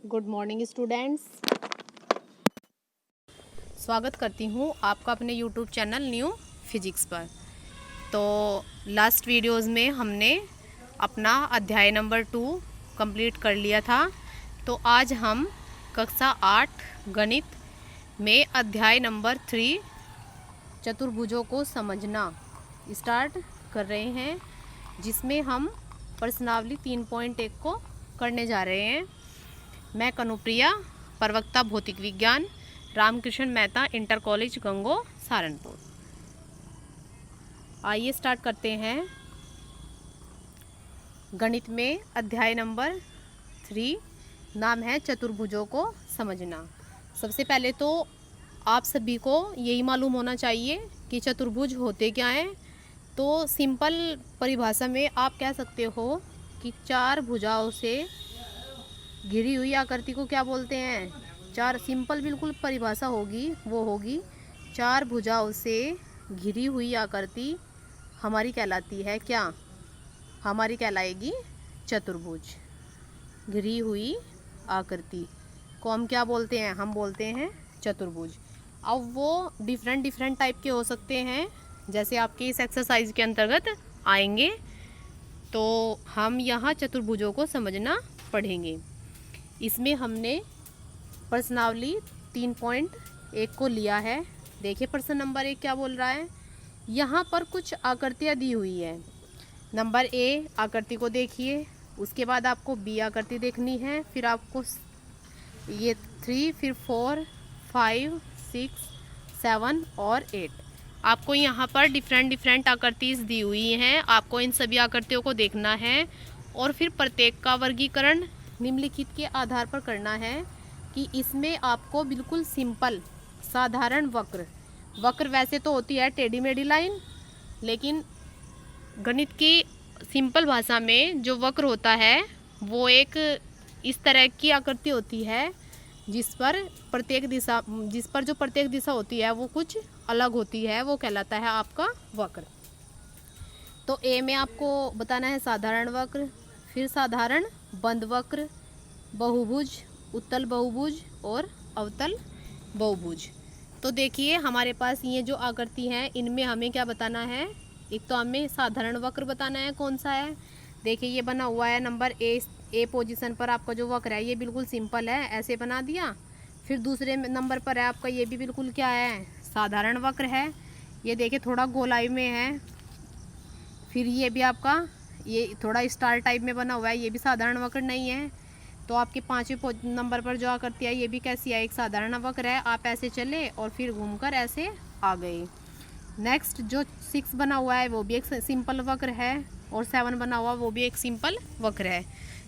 Good morning students. स्वागत करती हूँ आपका अपने यूट्यूब चैनल न्यू फिजिक्स पर। तो लास्ट वीडियोस में हमने अपना अध्याय नंबर 2 कंप्लीट कर लिया था। तो आज हम कक्षा 8 गणित में अध्याय नंबर 3 चतुर्भुजों को समझना स्टार्ट कर रहे हैं, जिसमें हम प्रश्नावली 3.1 को करने जा रहे हैं। मैं कनुप्रिया, प्रवक्ता भौतिक विज्ञान, रामकृष्ण मेहता इंटर कॉलेज गंगो सहारनपुर। आइए स्टार्ट करते हैं। गणित में अध्याय नंबर 3 नाम है चतुर्भुजों को समझना। सबसे पहले तो आप सभी को यही मालूम होना चाहिए कि चतुर्भुज होते क्या हैं। तो सिंपल परिभाषा में आप कह सकते हो कि 4 भुजाओं से घिरी हुई आकृति को क्या बोलते हैं। 4 सिंपल बिल्कुल परिभाषा होगी, वो होगी 4 भुजाओं से घिरी हुई आकृति हमारी कहलाती है क्या? हमारी कहलाएगी चतुर्भुज। घिरी हुई आकृति को हम क्या बोलते हैं? हम बोलते हैं चतुर्भुज। अब वो डिफरेंट टाइप के हो सकते हैं, जैसे आपके इस एक्सरसाइज के अंतर्गत आएंगे। तो हम यहाँ चतुर्भुजों को समझना पढ़ेंगे। इसमें हमने प्रश्नावली 3.1 को लिया है। देखिए प्रश्न नंबर 1 क्या बोल रहा है। यहाँ पर कुछ आकृतियाँ दी हुई है। नंबर ए आकृति को देखिए, उसके बाद आपको बी आकृति देखनी है, फिर आपको ये 3, फिर 4, 5, 6, 7 और 8। आपको यहाँ पर डिफरेंट आकृति दी हुई हैं। आपको इन सभी आकृतियों को देखना है और फिर प्रत्येक का वर्गीकरण निम्नलिखित के आधार पर करना है कि इसमें आपको बिल्कुल सिंपल साधारण वक्र वैसे तो होती है टेढ़ी मेढ़ी लाइन, लेकिन गणित की सिंपल भाषा में जो वक्र होता है वो एक इस तरह की आकृति होती है जिस पर जो प्रत्येक दिशा होती है वो कुछ अलग होती है, वो कहलाता है आपका वक्र। तो ए में आपको बताना है साधारण वक्र, फिर साधारण बंद वक्र, बहुभुज, उत्तल बहुभुज और अवतल बहुभुज। तो देखिए हमारे पास ये जो आकृति है इनमें हमें क्या बताना है। एक तो हमें साधारण वक्र बताना है, कौन सा है। देखिए ये बना हुआ है नंबर ए पोजीशन पर आपका जो वक्र है ये बिल्कुल सिंपल है, ऐसे बना दिया। फिर दूसरे नंबर पर है आपका ये भी बिल्कुल क्या है, साधारण वक्र है। ये देखिए थोड़ा गोलाई में है। फिर ये भी आपका ये थोड़ा स्टार टाइप में बना हुआ है, ये भी साधारण वक्र नहीं है। तो आपके 5वें नंबर पर जो आकृति है ये भी कैसी है, एक साधारण वक्र है। आप ऐसे चले और फिर घूमकर ऐसे आ गए। नेक्स्ट जो 6 बना हुआ है वो भी एक सिंपल वक्र है और 7 बना हुआ वो भी एक सिंपल वक्र है।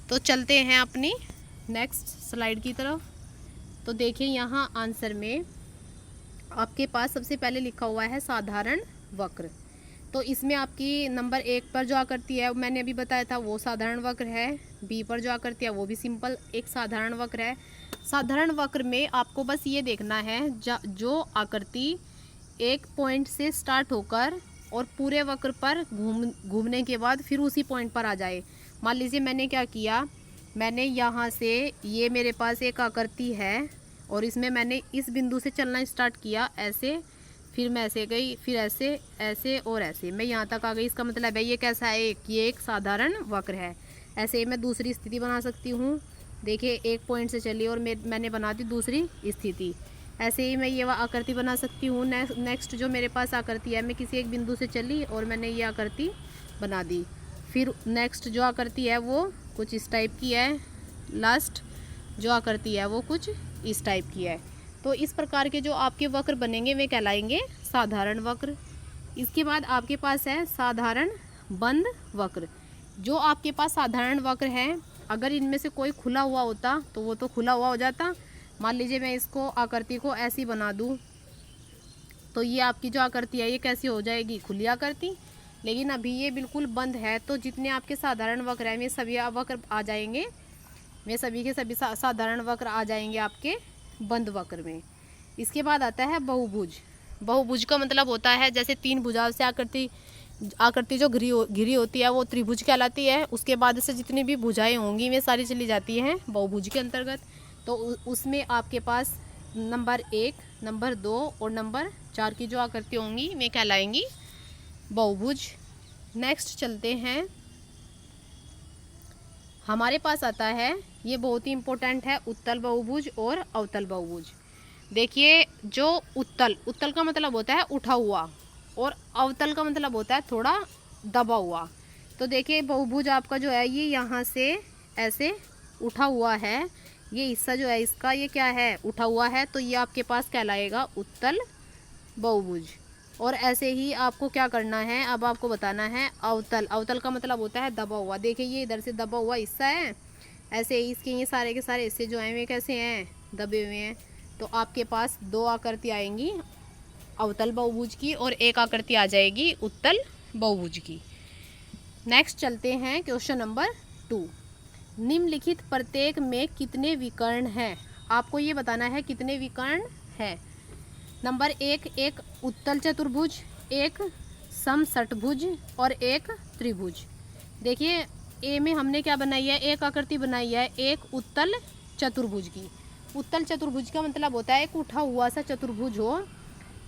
तो चलते हैं अपनी नेक्स्ट स्लाइड की तरफ। तो देखिए यहाँ आंसर में आपके पास सबसे पहले लिखा हुआ है साधारण वक्र। तो इसमें आपकी नंबर 1 पर जो आकृति है मैंने अभी बताया था वो साधारण वक्र है। बी पर जो आकृति है वो भी सिंपल एक साधारण वक्र है। साधारण वक्र में आपको बस ये देखना है जो आकृति एक पॉइंट से स्टार्ट होकर और पूरे वक्र पर घूमने के बाद फिर उसी पॉइंट पर आ जाए। मान लीजिए मैंने क्या किया, मैंने यहाँ से ये मेरे पास एक आकृति है और इसमें मैंने इस बिंदु से चलना स्टार्ट किया ऐसे, फिर मैं ऐसे गई, फिर ऐसे ऐसे और ऐसे मैं यहाँ तक आ गई। इसका मतलब है ये कैसा है, ये एक साधारण वक्र है। ऐसे ही मैं दूसरी स्थिति बना सकती हूँ। देखिए एक पॉइंट से चली और मैंने बना दी दूसरी स्थिति। ऐसे ही मैं ये आकृति बना सकती हूँ। नेक्स्ट जो मेरे पास आकृति है, मैं किसी एक बिंदु से चली और मैंने ये आकृति बना दी। फिर नेक्स्ट जो आकृति है वो कुछ इस टाइप की है। लास्ट जो आकृति है वो कुछ इस टाइप की है। तो इस प्रकार के जो आपके वक्र बनेंगे वे कहलाएंगे साधारण वक्र। इसके बाद आपके पास है साधारण बंद वक्र। जो आपके पास साधारण वक्र है, अगर इनमें से कोई खुला हुआ होता तो वो तो खुला हुआ हो जाता। मान लीजिए मैं इसको आकृति को ऐसी बना दूं तो ये आपकी जो आकृति है ये कैसी हो जाएगी, खुली आकृति। लेकिन अभी ये बिल्कुल बंद है, तो जितने आपके साधारण वक्र हैं वे सभी वक्र आ जाएंगे, वे सभी के सभी साधारण वक्र आ जाएंगे आपके बंद वक्र में। इसके बाद आता है बहुभुज। बहुभुज का मतलब होता है जैसे 3 भुजाओं से आकृति आकृति जो घिरी होती है वो त्रिभुज कहलाती है। उसके बाद से जितनी भी भुजाएं होंगी वे सारी चली जाती हैं बहुभुज के अंतर्गत। तो उसमें आपके पास नंबर 1, नंबर 2 और नंबर 4 की जो आकृति होंगी वे कहलाएंगी बहुभुज। नेक्स्ट चलते हैं, हमारे पास आता है, ये बहुत ही इम्पोर्टेंट है, उत्तल बहुभुज और अवतल बहुभुज। देखिए जो उत्तल का मतलब होता है उठा हुआ और अवतल का मतलब होता है थोड़ा दबा हुआ। तो देखिए बहुभुज आपका जो है ये यहाँ से ऐसे उठा हुआ है, ये हिस्सा जो है इसका ये क्या है, उठा हुआ है, तो ये आपके पास कहलाएगा उत्तल बहुभुज। और ऐसे ही आपको क्या करना है, अब आपको बताना है अवतल का मतलब होता है दबा हुआ। देखिए ये इधर से दबा हुआ हिस्सा है, ऐसे ही इसके ये सारे के सारे हिस्से जो हैं वे कैसे हैं, दबे हुए हैं। तो आपके पास 2 आकृति आएंगी अवतल बहुभुज की और 1 आकृति आ जाएगी उत्तल बहुभुज की। नेक्स्ट चलते हैं क्वेश्चन नंबर 2। निम्नलिखित प्रत्येक में कितने विकर्ण हैं? आपको ये बताना है कितने विकर्ण हैं। नंबर 1 एक उत्तल चतुर्भुज, एक समषटभुज और एक त्रिभुज। देखिए ए में हमने क्या बनाई है, एक आकृति बनाई है एक उत्तल चतुर्भुज की। उत्तल चतुर्भुज का मतलब होता है एक उठा हुआ सा चतुर्भुज हो,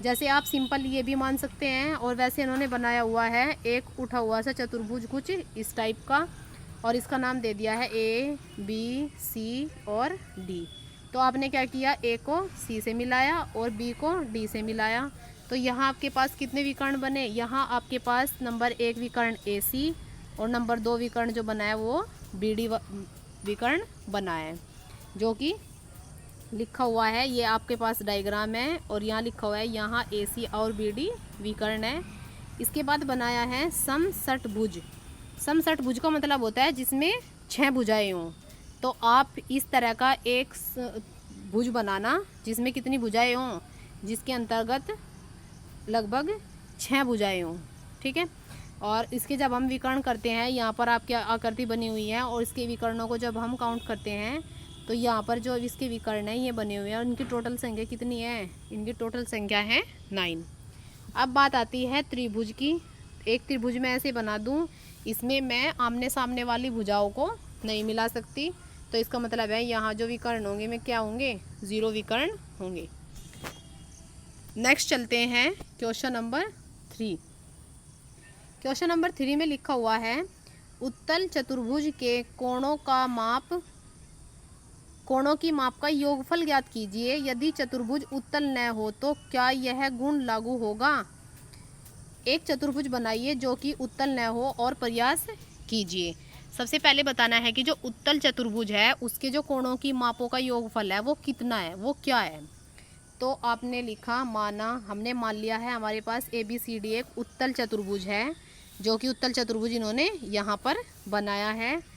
जैसे आप सिंपल ये भी मान सकते हैं, और वैसे इन्होंने बनाया हुआ है एक उठा हुआ सा चतुर्भुज कुछ इस टाइप का, और इसका नाम दे दिया है A, B, C और D। तो आपने क्या किया, A को C से मिलाया और B को D से मिलाया। तो यहाँ आपके पास कितने विकर्ण बने, यहाँ आपके पास नंबर 1 विकर्ण AC और नंबर 2 विकर्ण जो बना है वो BD विकर्ण बना है, जो कि लिखा हुआ है, ये आपके पास डायग्राम है और यहाँ लिखा हुआ है, यहाँ AC और BD विकर्ण है। इसके बाद बनाया है समषटभुज। समषटभुज का मतलब होता है जिसमें 6 भुजाएं हों। तो आप इस तरह का एक भुज बनाना जिसमें कितनी भुजाएं हों, जिसके अंतर्गत लगभग 6 भुजाएं हों, ठीक है। और इसके जब हम विकर्ण करते हैं, यहाँ पर आपकी आकृति बनी हुई है और इसके विकर्णों को जब हम काउंट करते हैं तो यहाँ पर जो इसके विकर्ण हैं ये बने हुए हैं और इनकी टोटल संख्या कितनी है, इनकी टोटल संख्या है 9। अब बात आती है त्रिभुज की। एक त्रिभुज मैं ऐसे बना दूँ, इसमें मैं आमने सामने वाली भुजाओं को नहीं मिला सकती, तो इसका मतलब है यहाँ जो विकर्ण होंगे में क्या होंगे, 0 विकर्ण होंगे। नेक्स्ट चलते हैं क्वेश्चन नंबर 3। क्वेश्चन नंबर 3 में लिखा हुआ है, उत्तल चतुर्भुज के कोणों की माप का योगफल ज्ञात कीजिए। यदि चतुर्भुज उत्तल न हो तो क्या यह गुण लागू होगा? एक चतुर्भुज बनाइए जो कि उत्तल न हो और प्रयास कीजिए। सबसे पहले बताना है कि जो उत्तल चतुर्भुज है उसके जो कोणों की मापों का योगफल है वो कितना है, वो क्या है। तो आपने लिखा, हमने मान लिया है हमारे पास ABCD एक उत्तल चतुर्भुज है, जो कि उत्तल चतुर्भुज इन्होंने यहाँ पर बनाया है,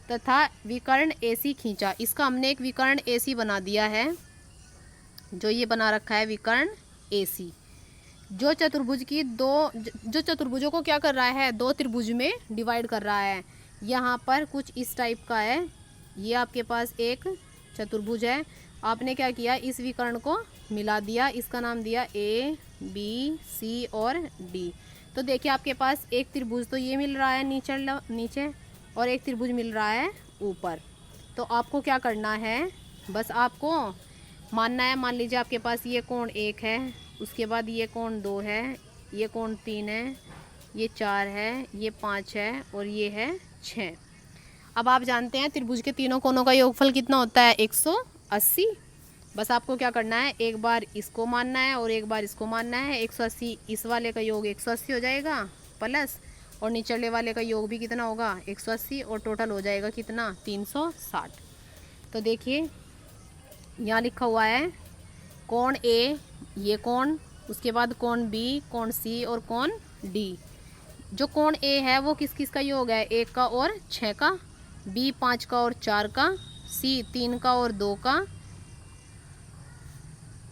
तथा विकर्ण AC खींचा। इसका हमने एक विकर्ण AC बना दिया है, जो ये बना रखा है विकर्ण AC। जो चतुर्भुजों को क्या कर रहा है, 2 त्रिभुज में डिवाइड कर रहा है। यहाँ पर कुछ इस टाइप का है, ये आपके पास एक चतुर्भुज है, आपने क्या किया, इस विकर्ण को मिला दिया, इसका नाम दिया A, B, C और D। तो देखिए आपके पास एक त्रिभुज तो ये मिल रहा है नीचे और एक त्रिभुज मिल रहा है ऊपर। तो आपको क्या करना है, बस आपको मानना है, मान लीजिए आपके पास ये कोण 1 है, उसके बाद ये कोण 2 है, ये कोण 3 है, ये 4 है, ये 5 है और ये है 6। अब आप जानते हैं त्रिभुज के तीनों कोणों का योगफल कितना होता है, 180। बस आपको क्या करना है, एक बार इसको मानना है और एक बार इसको मानना है। 180 इस वाले का योग 180 हो जाएगा प्लस, और निचले वाले का योग भी कितना होगा, 180, और टोटल हो जाएगा कितना, 360। तो देखिए यहाँ लिखा हुआ है कोण A, ये कोण, उसके बाद कोण B, कोण C और कोण D। जो कोण A है वो किस किस का योग है, 1 का और 6 का, B 5 का और 4 का, C 3 का और 2 का,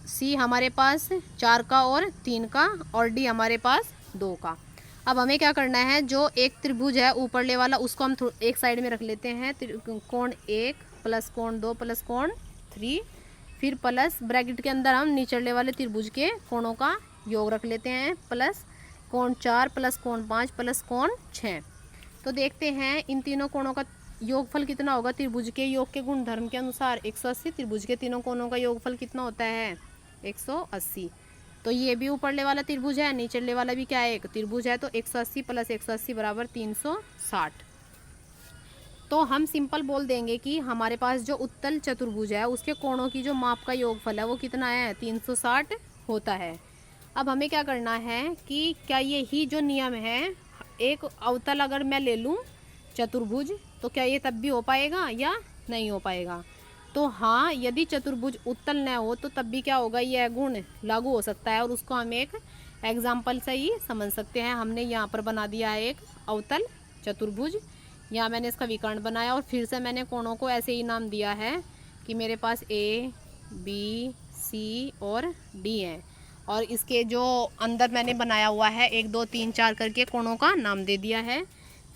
C हमारे पास 4 का और 3 का, और D हमारे पास 2 का। अब हमें क्या करना है, जो एक त्रिभुज है ऊपरले वाला उसको हम एक साइड में रख लेते हैं, कोण 1 प्लस कोण 2 प्लस कोण 3, फिर प्लस ब्रैकेट के अंदर हम निचले वाले त्रिभुज के कोणों का योग रख लेते हैं, प्लस कोण 4 प्लस कोण 5 प्लस कोण 6। तो देखते हैं इन तीनों कोणों का योगफल कितना होगा। त्रिभुज के योग के गुणधर्म के अनुसार 180, त्रिभुज के तीनों कोणों का योगफल कितना होता है 180। तो ये भी ऊपरले वाला त्रिभुज है, नीचले वाला भी क्या है एक त्रिभुज है, तो 180 प्लस 180 बराबर 360। तो हम सिंपल बोल देंगे कि हमारे पास जो उत्तल चतुर्भुज है उसके कोणों की जो माप का योगफल है वो कितना है 360 होता है। अब हमें क्या करना है कि क्या ये ही जो नियम है, एक अवतल अगर मैं ले लूँ चतुर्भुज तो क्या ये तब भी हो पाएगा या नहीं हो पाएगा। तो हाँ, यदि चतुर्भुज उत्तल न हो तो तब भी क्या होगा, यह गुण लागू हो सकता है और उसको हम एक एग्जाम्पल से ही समझ सकते हैं। हमने यहाँ पर बना दिया है एक अवतल चतुर्भुज, यहाँ मैंने इसका विकर्ण बनाया और फिर से मैंने कोणों को ऐसे ही नाम दिया है कि मेरे पास A, B, C और D है और इसके जो अंदर मैंने बनाया हुआ है 1 2 3 4 करके कोणों का नाम दे दिया है।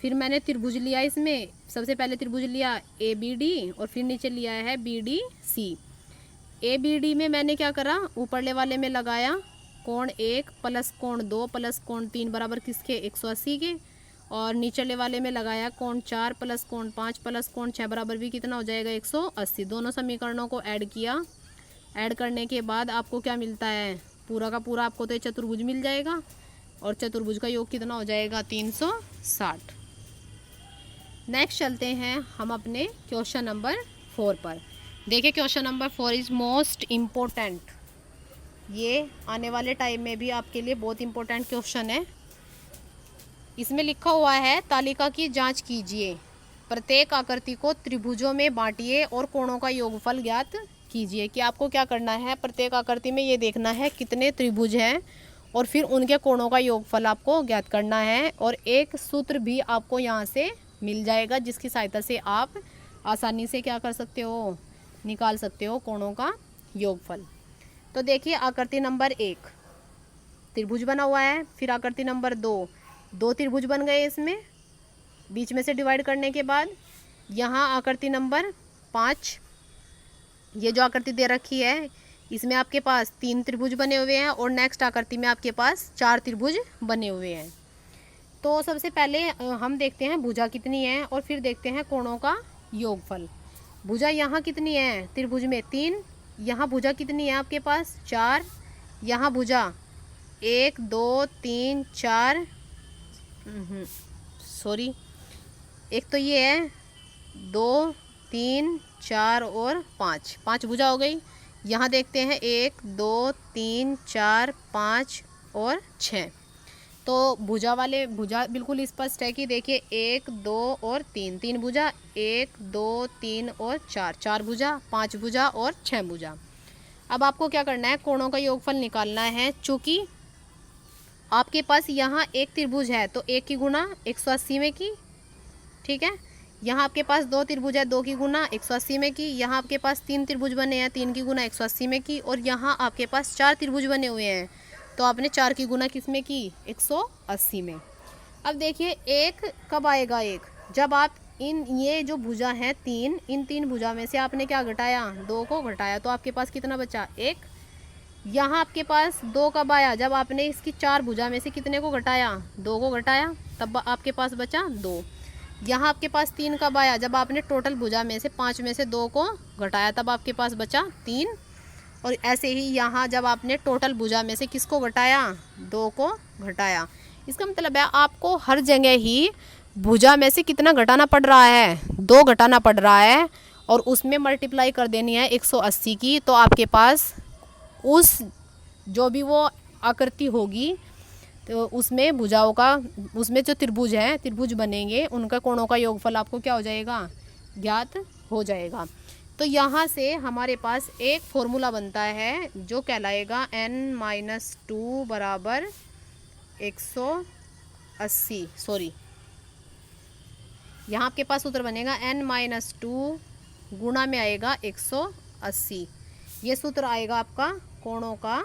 फिर मैंने त्रिभुज लिया, इसमें सबसे पहले त्रिभुज लिया ABD और फिर नीचे लिया है BDC। ABD में मैंने क्या करा, ऊपरले वाले में लगाया कोण 1 प्लस कोण 2 प्लस कोण 3 बराबर किसके 180 के, और नीचले वाले में लगाया कोण 4 प्लस कोण 5 प्लस कोण 6 बराबर भी कितना हो जाएगा 180। दोनों समीकरणों को ऐड किया, ऐड करने के बाद आपको क्या मिलता है, पूरा का पूरा आपको तो चतुर्भुज मिल जाएगा और चतुर्भुज का योग कितना हो जाएगा 360। नेक्स्ट चलते हैं हम अपने क्वेश्चन नंबर 4 पर। देखिए question number 4 is most important, ये आने वाले टाइम में भी आपके लिए बहुत इम्पोर्टेंट क्वेश्चन है। इसमें लिखा हुआ है तालिका की जांच कीजिए, प्रत्येक आकृति को त्रिभुजों में बांटिए और कोणों का योगफल ज्ञात कीजिए। कि आपको क्या करना है, प्रत्येक आकृति में ये देखना है कितने त्रिभुज हैं और फिर उनके कोणों का योगफल आपको ज्ञात करना है। और एक सूत्र भी आपको यहाँ से मिल जाएगा जिसकी सहायता से आप आसानी से क्या कर सकते हो, निकाल सकते हो कोणों का योगफल। तो देखिए आकृति नंबर 1 त्रिभुज बना हुआ है, फिर आकृति नंबर 2 त्रिभुज बन गए इसमें बीच में से डिवाइड करने के बाद। यहाँ आकृति नंबर 5, ये जो आकृति दे रखी है इसमें आपके पास 3 त्रिभुज बने हुए हैं और नेक्स्ट आकृति में आपके पास 4 त्रिभुज बने हुए हैं। तो सबसे पहले हम देखते हैं भुजा कितनी है और फिर देखते हैं कोणों का योगफल। भुजा यहाँ कितनी है त्रिभुज में 3, यहाँ भुजा कितनी है आपके पास 4, यहाँ भुजा 1 2 3 4 सॉरी एक तो ये है 2 3 4 और 5 भुजा हो गई। यहाँ देखते हैं 1 2 3 4 5 और 6। तो भुजा बिल्कुल स्पष्ट है कि देखिए 1 2 और 3 भुजा, 1 2 3 और 4 भुजा, 5 भुजा और 6 भुजा। अब आपको क्या करना है, कोणों का योगफल निकालना है। चूँकि आपके पास यहाँ एक त्रिभुज है तो 1 की गुणा 180 में की, ठीक है। यहाँ आपके पास 2 त्रिभुज है, 2 की गुणा 180 में की। यहाँ आपके पास 3 त्रिभुज बने हैं, 3 की गुणा 180 में की। और यहाँ आपके पास 4 त्रिभुज बने हुए हैं तो आपने 4 की गुणा किस में की 180 में। अब देखिए 1 कब आएगा, 1 जब आप ये जो भुजा है 3, इन 3 भुजा में से आपने क्या घटाया 2 को घटाया तो आपके पास कितना बचा 1। यहाँ आपके पास 2 कब आया, जब आपने इसकी 4 भुजा में से कितने को घटाया 2 को घटाया तब आपके पास बचा 2। यहाँ आपके पास 3 कब आया, जब आपने टोटल भुजा में से 5 में से 2 को घटाया तब आपके पास बचा 3। और ऐसे ही यहाँ जब आपने टोटल भुजा में से किसको घटाया 2 को घटाया। इसका मतलब है आपको हर जगह ही भुजा में से कितना घटाना पड़ रहा है 2 घटाना पड़ रहा है और उसमें मल्टीप्लाई कर देनी है 180 की। तो आपके पास उस जो भी वो आकृति होगी तो उसमें भुजाओं का, उसमें जो त्रिभुज है त्रिभुज बनेंगे उनका कोणों का योगफल आपको क्या हो जाएगा ज्ञात हो जाएगा। तो यहाँ से हमारे पास एक फॉर्मूला बनता है जो कहलाएगा n-2 बराबर 180, सॉरी यहाँ आपके पास सूत्र बनेगा n-2 गुणा में आएगा 180। ये सूत्र आएगा आपका कोणों का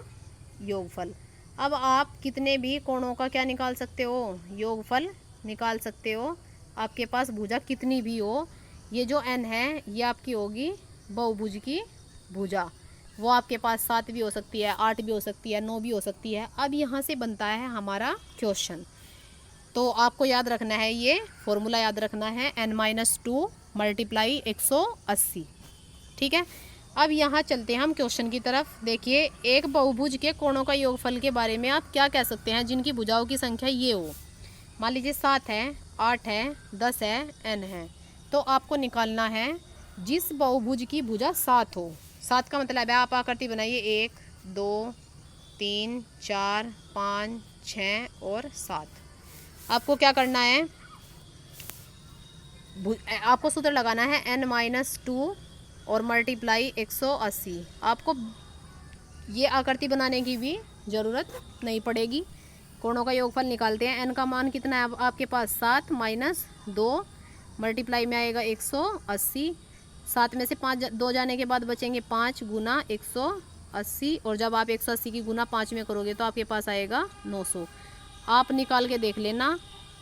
योगफल। अब आप कितने भी कोणों का क्या निकाल सकते हो योगफल निकाल सकते हो, आपके पास भुजा कितनी भी हो। ये जो n है ये आपकी होगी बहुभुज की भुजा। वो आपके पास 7 भी हो सकती है, 8 भी हो सकती है, 9 भी हो सकती है। अब यहाँ से बनता है हमारा क्वेश्चन। तो आपको याद रखना है, ये फॉर्मूला याद रखना है, n-2 मल्टीप्लाई 180। ठीक है। अब यहाँ चलते हैं हम क्वेश्चन की तरफ। देखिए, एक बहुभुज के कोणों का योगफल के बारे में आप क्या कह सकते हैं जिनकी भुजाओं की संख्या ये हो। मान लीजिए 7 है, 8 है, 10 है, n है। तो आपको निकालना है जिस बहुभुज की भुजा 7 हो। 7 का मतलब है, आप आकृति बनाइए, 1 2 3 4 5 6 और 7। आपको क्या करना है, आपको सूत्र लगाना है n-2 और मल्टीप्लाई 180। आपको ये आकृति बनाने की भी ज़रूरत नहीं पड़ेगी। कोणों का योगफल निकालते हैं। n का मान कितना है आपके पास, 7 माइनस 2 मल्टीप्लाई में आएगा 180। 7 में से 5 2 जाने के बाद बचेंगे 5 गुना 180, और जब आप 180 की गुना 5 में करोगे तो आपके पास आएगा 900। आप निकाल के देख लेना,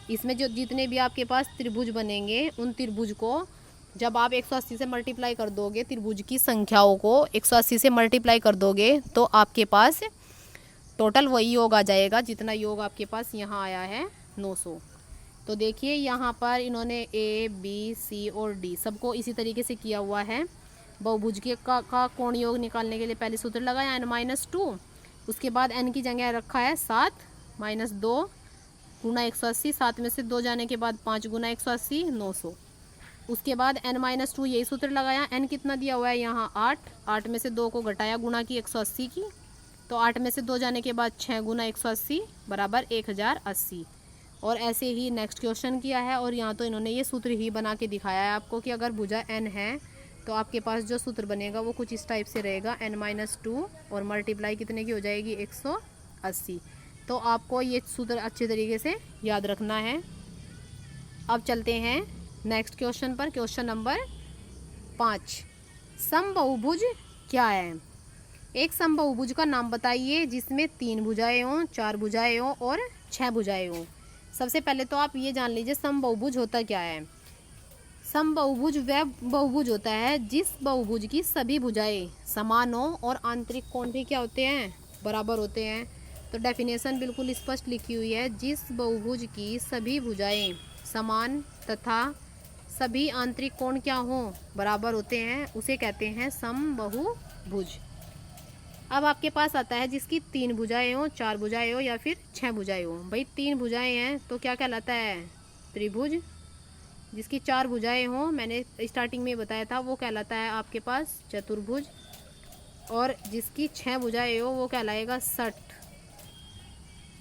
इसमें जो जितने भी आपके पास त्रिभुज बनेंगे उन त्रिभुज को जब आप 180 से मल्टीप्लाई कर दोगे, त्रिभुज की संख्याओं को 180 से मल्टीप्लाई कर दोगे तो आपके पास टोटल वही योग आ जाएगा जितना योग आपके पास यहाँ आया है, 900। तो देखिए यहाँ पर इन्होंने A, B, C और D सबको इसी तरीके से किया हुआ है। बहुभुज के का कोण योग निकालने के लिए पहले सूत्र लगाया n-2, उसके बाद n की जगह रखा है 7 माइनस 2 गुना 180। 7 में से 2 जाने के बाद 5 गुना 180, 900। उसके बाद n-2 यही सूत्र लगाया। n कितना दिया हुआ है यहाँ 8, 8 में से 2 को घटाया गुणा की 180 की, तो 8 में से 2 जाने के बाद 6 गुना 180 बराबर 1080। और ऐसे ही नेक्स्ट क्वेश्चन किया है, और यहाँ तो इन्होंने ये सूत्र ही बना के दिखाया है आपको कि अगर भुजा n है तो आपके पास जो सूत्र बनेगा वो कुछ इस टाइप से रहेगा, n-2 और मल्टीप्लाई कितने की हो जाएगी, 180। तो आपको ये सूत्र अच्छे तरीके से याद रखना है। अब चलते हैं नेक्स्ट क्वेश्चन पर। क्वेश्चन नंबर 5, समबाहुभुज क्या है। एक समबाहुभुज का नाम बताइए जिसमें 3 भुजाएं हों, 4 भुजाएं हों और 6 भुजाएं हों। सबसे पहले तो आप ये जान लीजिए समबाहुभुज होता क्या है। समबाहुभुज वह बहुभुज होता है जिस बहुभुज की सभी भुजाएं समान हो और आंतरिक कोण भी क्या होते हैं, बराबर होते हैं। तो डेफिनेशन बिल्कुल स्पष्ट लिखी हुई है, जिस बहुभुज की सभी भुजाएं समान तथा सभी आंतरिक कोण क्या हों, बराबर होते हैं, उसे कहते हैं समबाहुभुज। अब आपके पास आता है जिसकी 3 भुजाएं हो, 4 भुजाएं हो या फिर 6 भुजाएं हो। भाई 3 भुजाएं हैं तो क्या कहलाता है, त्रिभुज। जिसकी 4 भुजाएं हो, मैंने स्टार्टिंग में बताया था, वो कहलाता है आपके पास चतुर्भुज। और जिसकी 6 भुजाएं हो वो कहलाएगा षट।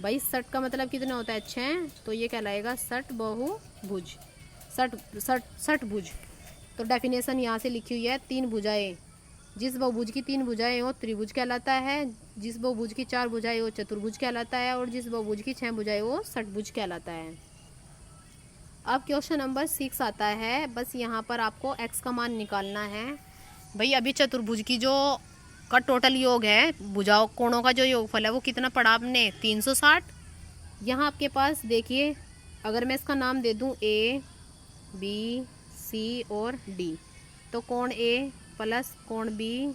भाई षट का मतलब कितना होता है, 6, तो ये कहलाएगा षट बहुभुज, षट भुज। तो डेफिनेशन यहाँ से लिखी हुई है, 3 भुजाएं, जिस बहुभुज की 3 भुजाएं हो त्रिभुज कहलाता है, जिस बहुभुज की 4 भुजाएं हो चतुर्भुज कहलाता है, और जिस बहुभुज की 6 भुजाएं हो षटभुज कहलाता है। अब क्वेश्चन नंबर 6 आता है। बस यहाँ पर आपको x का मान निकालना है। भाई अभी चतुर्भुज की जो का टोटल योग है, भुजाओं कोणों का जो योगफल है वो कितना पढ़ा आपने, 360। यहाँ आपके पास देखिए, अगर मैं इसका नाम दे दूँ A, B, C और D, तो कोण A प्लस कोण B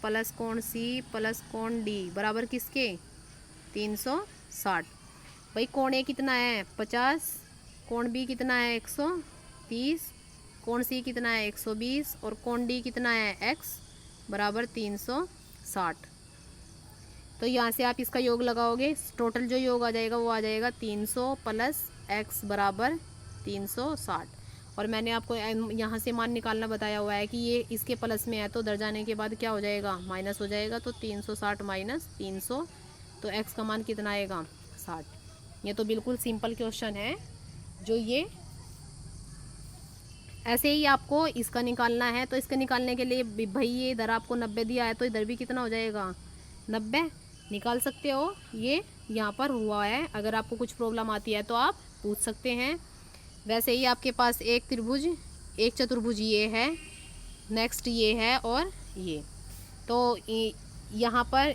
प्लस कोण C प्लस कोण D बराबर किसके, 360। भाई कोण A कितना है, 50, कोण B कितना है, 130, कोण C कितना है, 120, और कोण D कितना है, x बराबर 360। तो यहाँ से आप इसका योग लगाओगे, टोटल जो योग आ जाएगा वो आ जाएगा 300 प्लस x बराबर 360। और मैंने आपको यहाँ से मान निकालना बताया हुआ है कि ये इसके प्लस में है तो दर जाने के बाद क्या हो जाएगा, माइनस हो जाएगा। तो 360 माइनस 300, तो x का मान कितना आएगा, 60। ये तो बिल्कुल सिंपल क्वेश्चन है। जो ये ऐसे ही आपको इसका निकालना है, तो इसका निकालने के लिए भाई ये इधर आपको 90 दिया है तो इधर भी कितना हो जाएगा, 90 निकाल सकते हो। ये यहाँ पर हुआ है, अगर आपको कुछ प्रॉब्लम आती है तो आप पूछ सकते हैं। वैसे ही आपके पास एक त्रिभुज, एक चतुर्भुज ये है, नेक्स्ट ये है और ये। तो यहाँ पर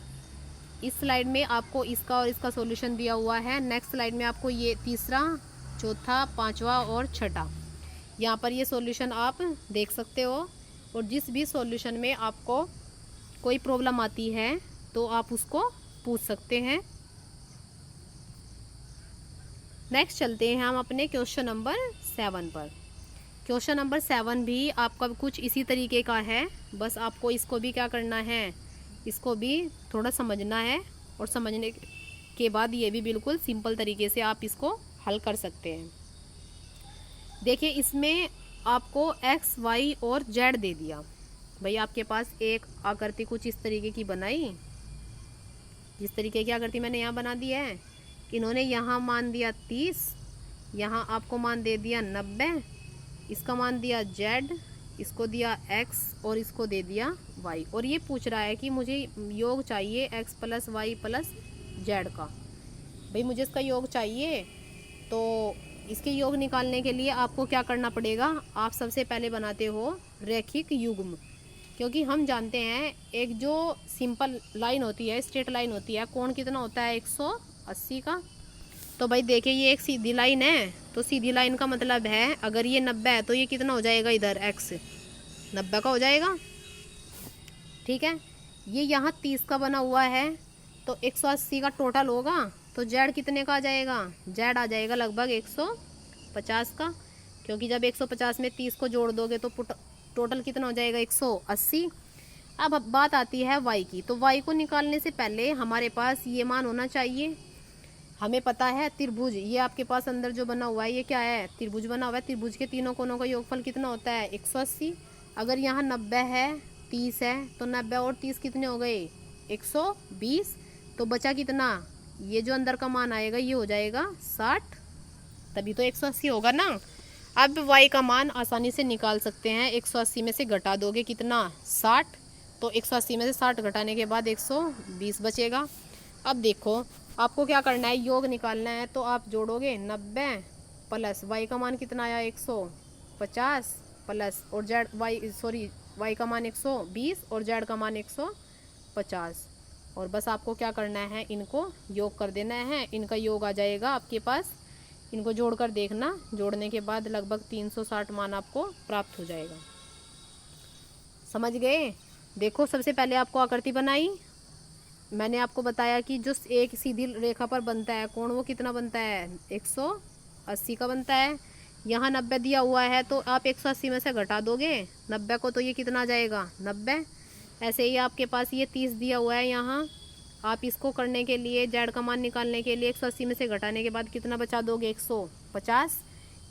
इस स्लाइड में आपको इसका और इसका सॉल्यूशन दिया हुआ है। नेक्स्ट स्लाइड में आपको ये तीसरा, चौथा, पांचवा और छठा, यहाँ पर ये सॉल्यूशन आप देख सकते हो। और जिस भी सॉल्यूशन में आपको कोई प्रॉब्लम आती है तो आप उसको पूछ सकते हैं। नेक्स्ट चलते हैं हम अपने क्वेश्चन नंबर 7 पर। क्वेश्चन नंबर 7 भी आपका कुछ इसी तरीके का है, बस आपको इसको भी क्या करना है, इसको भी थोड़ा समझना है, और समझने के बाद ये भी बिल्कुल सिंपल तरीके से आप इसको हल कर सकते हैं। देखिए इसमें आपको x, y और z दे दिया। भाई आपके पास एक आकृति कुछ इस तरीके की बनाई, जिस तरीके की आकृति मैंने यहाँ बना दी है। इन्होंने यहाँ मान दिया 30, यहाँ आपको मान दे दिया 90, इसका मान दिया z, इसको दिया x और इसको दे दिया y, और ये पूछ रहा है कि मुझे योग चाहिए x plus y plus z का। भाई मुझे इसका योग चाहिए, तो इसके योग निकालने के लिए आपको क्या करना पड़ेगा, आप सबसे पहले बनाते हो रैखिक युग्म। क्योंकि हम जानते हैं एक जो सिंपल लाइन होती है, स्ट्रेट लाइन होती है, कोण कितना होता है 180 का। तो भाई देखिए ये एक सीधी लाइन है, तो सीधी लाइन का मतलब है अगर ये 90 है तो ये कितना हो जाएगा, इधर x 90 का हो जाएगा। ठीक है, ये यहाँ 30 का बना हुआ है, तो 180 का टोटल होगा, तो z कितने का आ जाएगा, z आ जाएगा लगभग 150 का। क्योंकि जब 150 में 30 को जोड़ दोगे तो टोटल कितना हो जाएगा 180। अब बात आती है y की, तो y को निकालने से पहले हमारे पास ये मान होना चाहिए। हमें पता है त्रिभुज, ये आपके पास अंदर जो बना हुआ है ये क्या है, त्रिभुज बना हुआ है। त्रिभुज के तीनों कोनों का योगफल कितना होता है 180। अगर यहाँ 90 है, 30 है, तो 90 और 30 कितने हो गए 120। तो बचा कितना, ये जो अंदर का मान आएगा ये हो जाएगा 60, तभी तो 180 होगा ना। अब y का मान आसानी से निकाल सकते हैं, 180 में से घटा दोगे कितना 60, तो 180 में से 60 घटाने के बाद 120 बचेगा। अब देखो आपको क्या करना है, योग निकालना है, तो आप जोड़ोगे 90 प्लस y का मान कितना आया 150 प्लस और y का मान 120 और z का मान 150, और बस आपको क्या करना है, इनको योग कर देना है। इनका योग आ जाएगा आपके पास, इनको जोड़कर देखना, जोड़ने के बाद लगभग 360 मान आपको प्राप्त हो जाएगा। समझ गए। देखो सबसे पहले आपको आकृति बनाई, मैंने आपको बताया कि जो एक सीधी रेखा पर बनता है कोण वो कितना बनता है 180 का बनता है। यहाँ 90 दिया हुआ है, तो आप 180 में से घटा दोगे 90 को, तो ये कितना आ जाएगा 90। ऐसे ही आपके पास ये 30 दिया हुआ है, यहाँ आप इसको करने के लिए z का मान निकालने के लिए 180 में से घटाने के बाद कितना बचा दोगे 150।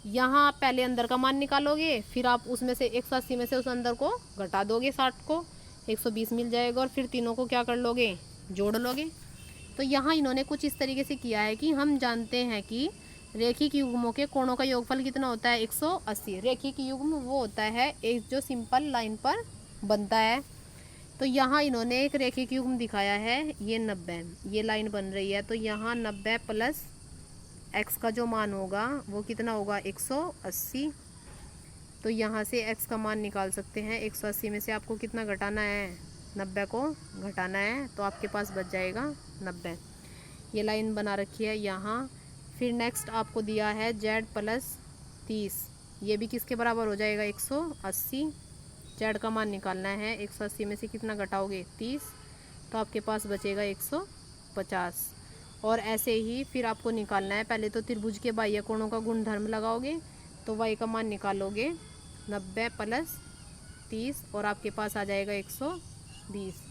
यहाँ आप पहले अंदर का मान निकालोगे, फिर आप उसमें से 180 में से उस अंदर को घटा दोगे 60 को, 120 मिल जाएगा, और फिर तीनों को क्या कर लोगे, जोड़ लोगे। तो यहाँ इन्होंने कुछ इस तरीके से किया है कि हम जानते हैं कि रेखिक युग्मों के कोणों का योगफल कितना होता है 180। रेखिक युग्म वो होता है एक जो सिंपल लाइन पर बनता है। तो यहाँ इन्होंने एक रेखिक युग्म दिखाया है, ये 90, ये लाइन बन रही है, तो यहाँ 90 प्लस x का जो मान होगा वो कितना होगा 180। तो यहाँ से x का मान निकाल सकते हैं, 180 में से आपको कितना घटाना है 90 को घटाना है, तो आपके पास बच जाएगा 90। ये लाइन बना रखी है यहाँ। फिर नेक्स्ट आपको दिया है z प्लस 30, ये भी किसके बराबर हो जाएगा 180। z का मान निकालना है, 180 में से कितना घटाओगे 30, तो आपके पास बचेगा 150। और ऐसे ही फिर आपको निकालना है, पहले तो त्रिभुज के बाह्य कोणों का गुणधर्म लगाओगे, तो y का मान निकालोगे 90 प्लस 30 और आपके पास आ जाएगा 120।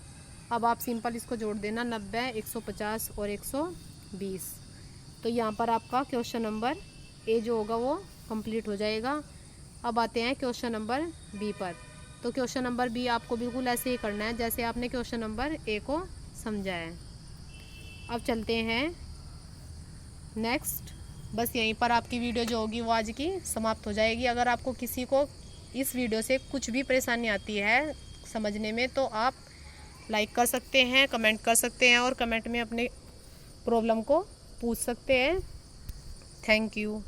अब आप सिंपल इसको जोड़ देना, 90, 150 और 120। तो यहाँ पर आपका क्वेश्चन नंबर ए जो होगा वो कंप्लीट हो जाएगा। अब आते हैं क्वेश्चन नंबर बी पर। तो क्वेश्चन नंबर बी आपको बिल्कुल ऐसे ही करना है जैसे आपने क्वेश्चन नंबर ए को समझा है। अब चलते हैं नेक्स्ट। बस यहीं पर आपकी वीडियो जो होगी वो आज की समाप्त हो जाएगी। अगर आपको किसी को इस वीडियो से कुछ भी परेशानी आती है समझने में, तो आप लाइक कर सकते हैं, कमेंट कर सकते हैं और कमेंट में अपने प्रॉब्लम को पूछ सकते हैं। Thank you.